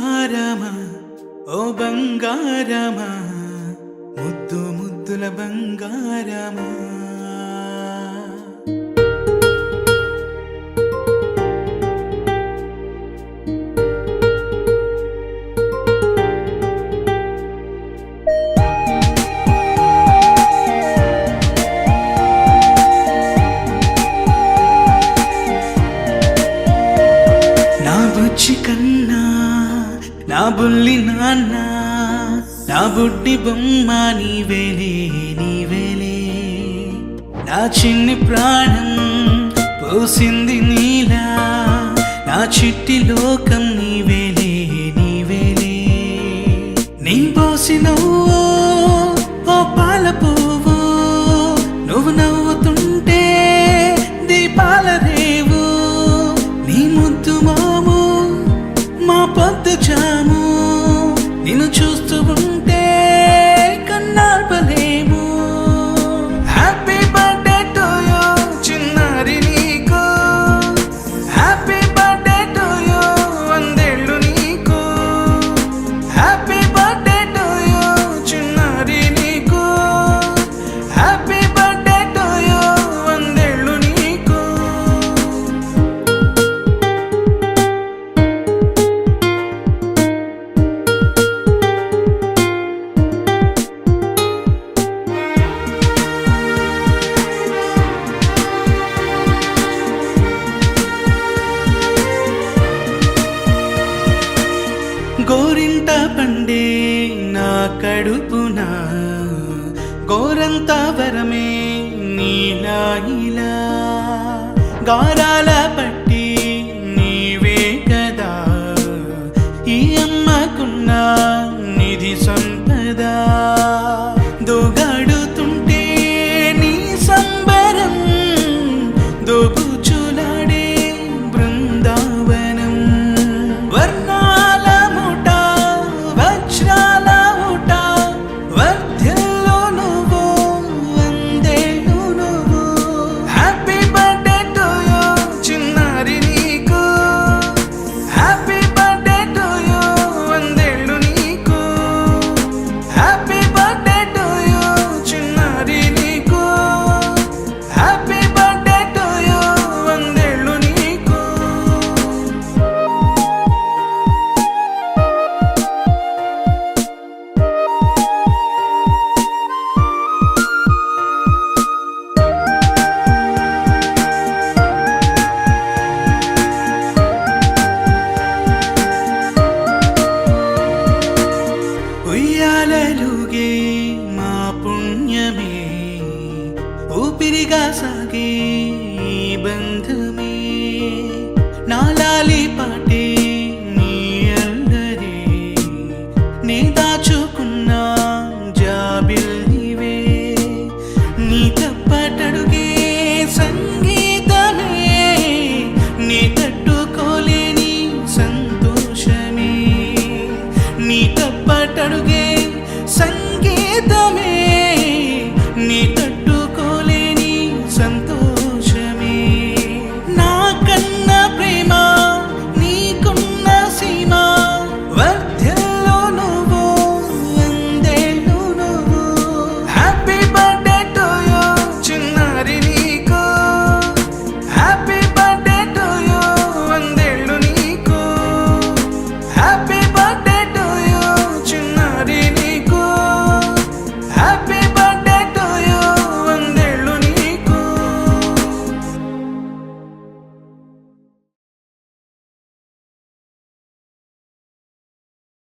బంగారమా ఓ బంగారమా ముద్దు ముద్దుల బంగారమా నా బుజ్జి కన్నా నా బుల్లి నాన్న నా బుడ్డి బొమ్మ నీవేలే నీవేలే నా చిన్ని ప్రాణం పోసింది నీలా నా చిట్టి లోకం నీవేలే నీవేలే నీ పోసినవో ఓ పాల పువ్వు నువ్వు నవ్వుతుంటే దీపాల రేవు నీ ముద్దు మాము మా పొద్దు జాము నిన్ను చూస్తూ ఉంటే కన్నార్పలేము హ్యాపీ బర్త్డే టు యూ చిన్నారి నీకు హ్యాపీ బర్త్డే టు యూ వందేళ్ళు నీకు హ్యాపీ బర్త్డే టు యూ చిన్నారి నీకు హ్యాపీ బర్త్డే టు యూ వందేళ్ళు నీకు గోరింట పండే నా కడుపున గోరంత వరమే నీలా ఇలా గారాల పట్టి నీవే కదా ఈ అమ్మకున్న నిధి సంపద దోగాడుతుంటే నీ సంబరం దోబుచులాడే బృందావనం వర్ణాల ముఠ వజ్రాల ఊట వర్ధ్యల్లో నువ్వు వందేళ్ళు నువ్వు హ్యాపీ బర్త్డే టు యూ చిన్నారి నీకు హ్యాపీ బర్త్డే టు యూ వందేళ్ళు నీకు హ్యాపీ బర్త్డే టు యూ చిన్నారి నీకు హ్యాపీ బర్త్డే టు యూ వందేళ్ళు నీకు ఉయ్యాలలుగే మా పుణ్యమే ఊపిరిగా సాగే ఈ బంధమే నాలాలి పాటే నీ అల్లరే నీ దాచుకున్న జాబిల్లివే నీ తప్పటడుగే సంగీతమే నీ తట్టుకోలేని సంతోషమే నీ తప్పటడుగే సంగీతమే